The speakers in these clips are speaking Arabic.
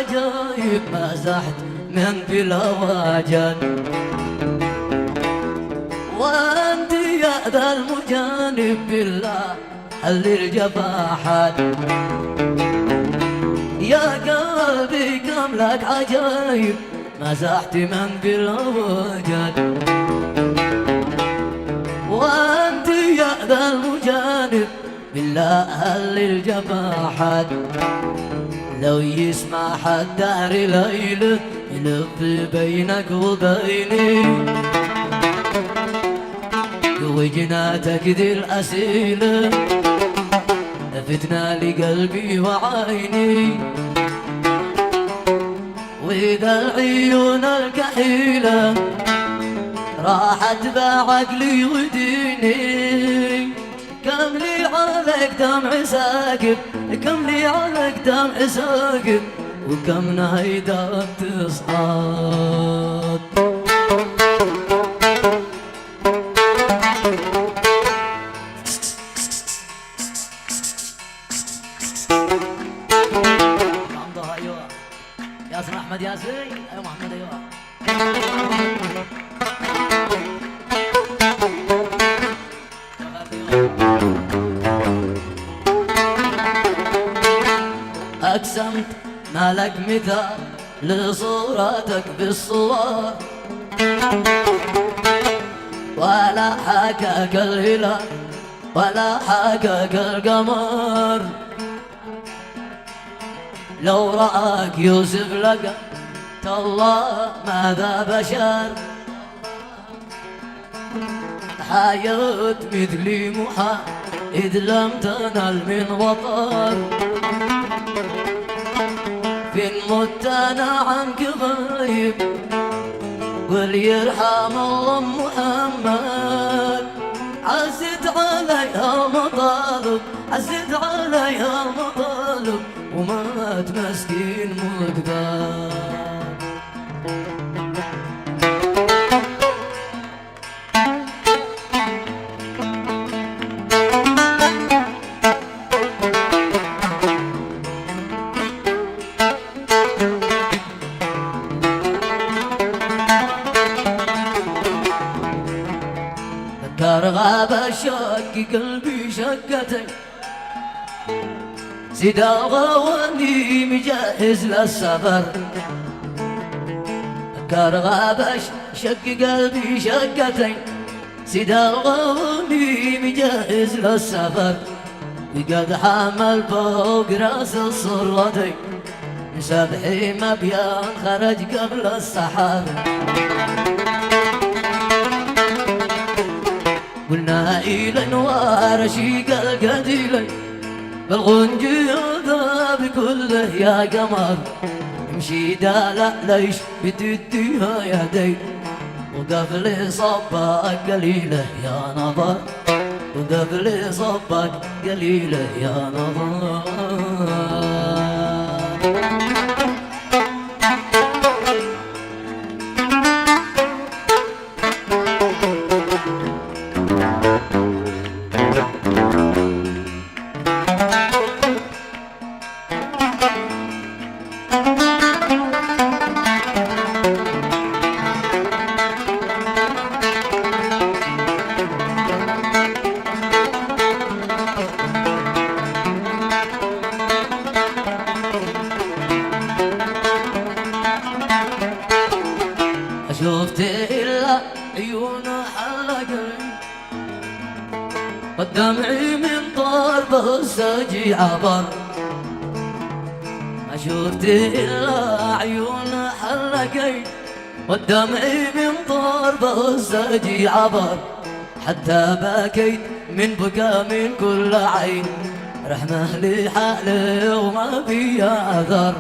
العجايب مازحت من بالهواجن، وانت يا ذا المجانب بالله حل الجفاحات. يا قلبي كم لك عجايب مازحت من بالهواجن، وانت يا ذا المجانب بالله حل الجفاحات. لو يسمع الدهر ليله يلف بينك وبيني، وجناتك ذي الأسيلة فتنة لقلبي وعيني، وإذا العيون الكحيلة راحت بعقلي وديني. كم لي عليك دمع ساكب، كم لي عليك دمع ساكب، وكم نهيدك تصعد. ايوه ياسر احمد ياسر، ايوه محمد ايوه. أقسمت ما لك مثال لصورتك بالصور، ولا حكاك الهلال ولا حكاك القمر. لو رآك يوسف لقى تالله ماذا بشر، حياة مثلي محال إذ لم تنل من وطر. فين مت أنا عنك غايب، قل يرحم الله محمد. عزت عليها المطالب، عزت عليها المطالب، ومات مسكين مقدار. غاب الشق قلبي شقتي، سيدا غواني مجهز للسفر. غاب شق قلبي شقتي، سيدا غواني مجهز للسفر. وقد حمل فوق راس الصرتي سبحي مبيان خرج قبل السحاب. قلنا إلى نوار شيق القديلة بالغنجي ذاب كله يا قمر. امشي دالع ليش بتديها يدي، وقبل صبك قليلة يا نظر، وقبل صبك قليلة يا نظر. شفت إلا عيون حلقي والدمع من طربه السجي عبر. ما شفت إلا عيون حلقي والدمع من طربه السجي عبر. حتى بكيت من بكى من كل عين، رحمة لحالي وما فيها أثر.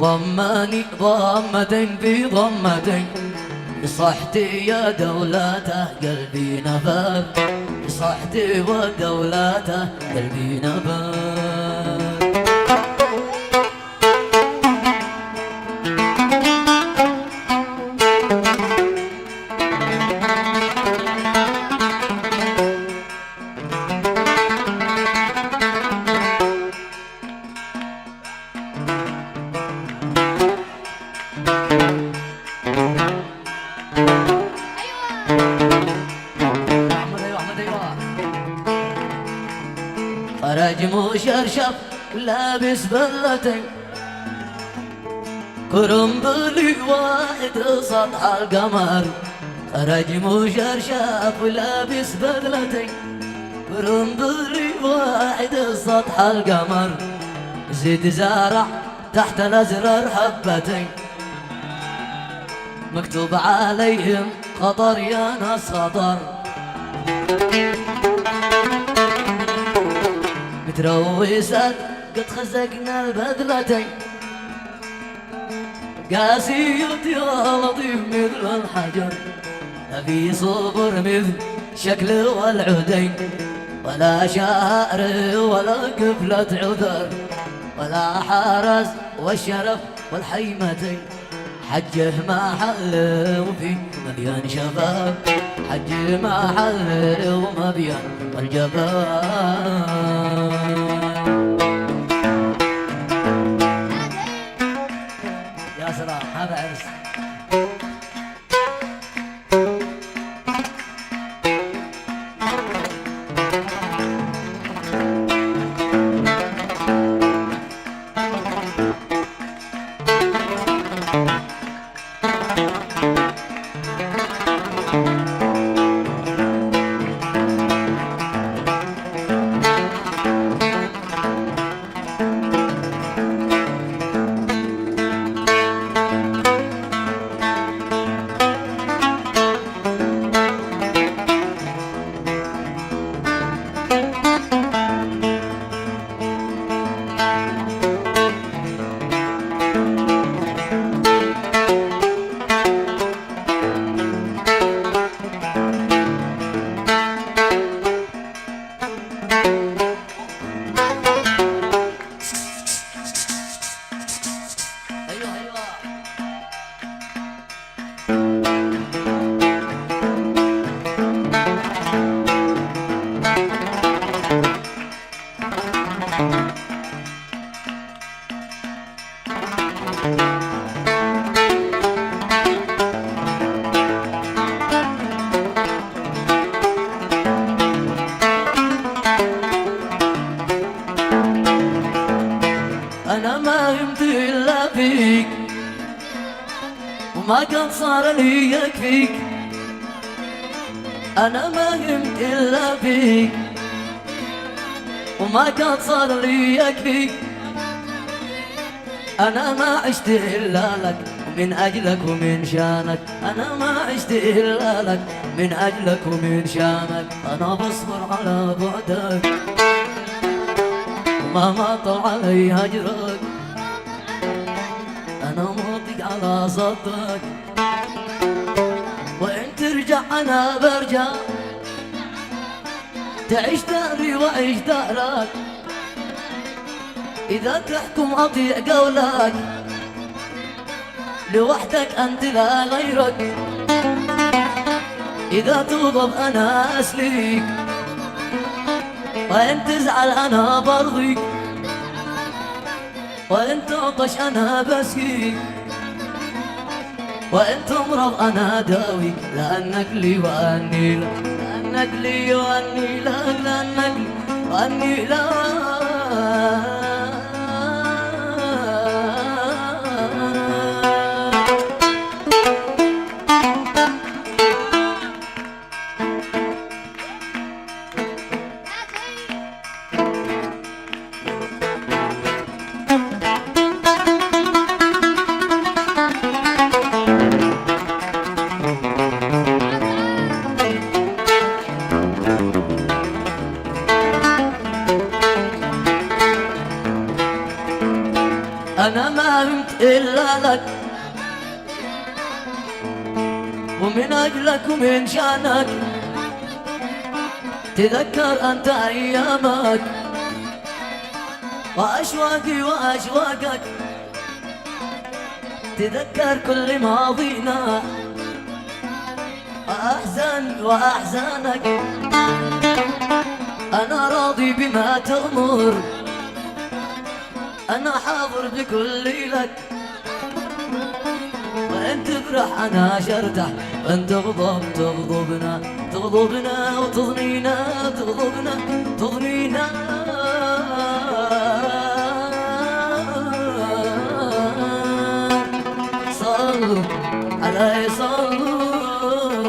ضماني ضمتين في ضمتين، بصحتي يا دولته قلبي نفر، بصحتي ودولته قلبي نفر. خرج مشرشف لابس بلتين كرنبلي واحد سطح القمر خرج مشرشف لابس بدلتين كرنبلي واحد سطح القمر زيد زارع تحت الأزرار حبتين مكتوب عليهم خطر يا ناس خطر متروسات قد خزقنا البدلتين قاسية يا لطيف مثل الحجر أبي صبر مثل شكله والعدين ولا شعر ولا قفلة عذر ولا حرس والشرف والحيمتين حجه ما حل وفي مليان شباب حجه ما حل ومبيان والجباب يا سلام هذا عرس أنا ما همت إلا فيك وما كان صار لي يكفيك أنا ما همت إلا فيك وما كان صار لي يكفيك أنا ما عشت إلا لك ومن أجلك ومن شانك أنا ما عشت إلا لك من أجلك ومن شانك أنا بصبر على بعدك ومهما طال علي هجرك أنا موطق على صدك وإن ترجع أنا برجع تعيش داري وأعيش دارك إذا تحكم أطيع قولك لوحدك أنت لا غيرك إذا تغضب أنا أسليك وإن تزعل أنا برضيك وإن تعطش أنا بسقيك وإن تمرض أنا داويك لأنك لي وأني لك لأنك لي وأني لك لأنك لي وأني لك أنا ما همت إلا لك ومن أجلك ومن شانك تذكر أنت أيامك وأشواقي وأشواقك تذكر كل ماضينا وأحزاني وأحزانك أنا راضي بما تأمر أنا حاضر بكل لك وإن تفرح أنا شرتح وإن تغضب تغضبنا تغضبنا وتضنينا تغضبنا تضنينا على يصلون.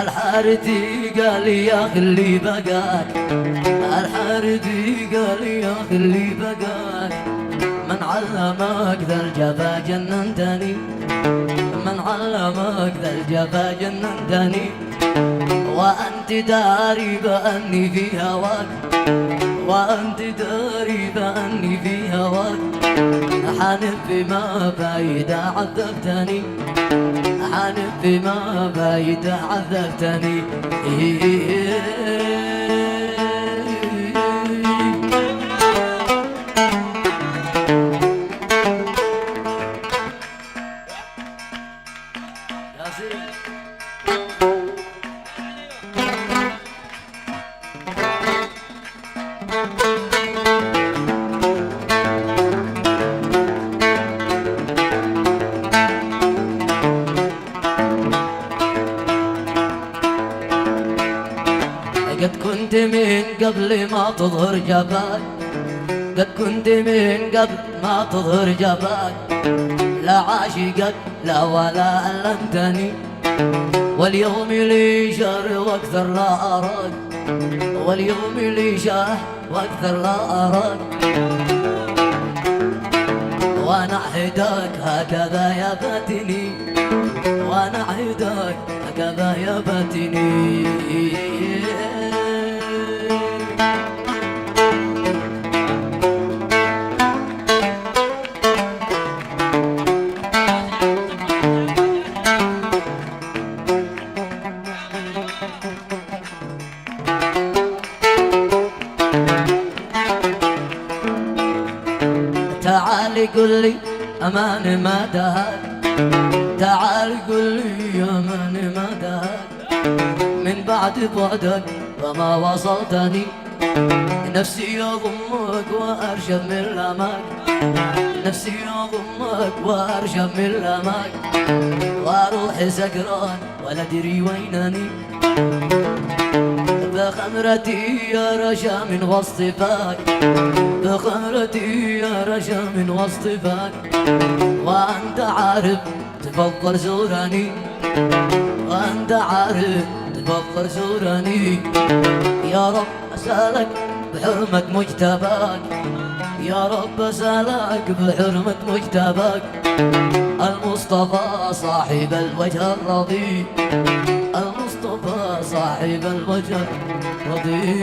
الحارثي قال يا خلي بقاك، الحارثي قال يا خلي بقاك، من علمك ذا الجفا جننتني، من علمك ذا الجفا جننتني، وأنت داري بأني في هواك، وأنت داري بأني في هواك، حانف بما بعيد عذبتني، حانف بما بعيد عذبتني. قد كنت من قبل ما تظهر جفاك، قد كنت من قبل ما تظهر جفاك، لا عاشقك لا ولا علمتني، واليوم لي شر واكثر لا اراك، واليوم لي شر واكثر لا اراك، وانا اعهدك هكذا يا فاتني، وانا اعهدك هكذا يا فاتني. تعال قل لي أمان ما دهاك، تعال قل لي أمان ما دهاك، من بعد بعدك وما وصلتني، نفسي يضمك وأرشد من لماك، نفسي يضمك وأرشد من لماك، وروحي سكران ولا أدري وينني، بخمرتي يا رشا من واصطفاك، بخمرتي يا رشا من واصطفاك، وأنت عارف تفضل زورني، وأنت عارف تفضل زورني. يا رب أسألك بحرمة مجتباك، يا رب أسألك بحرمة مجتباك، المصطفى صاحب الوجه الرضي، المصطفى صاحب الوجه الرضي.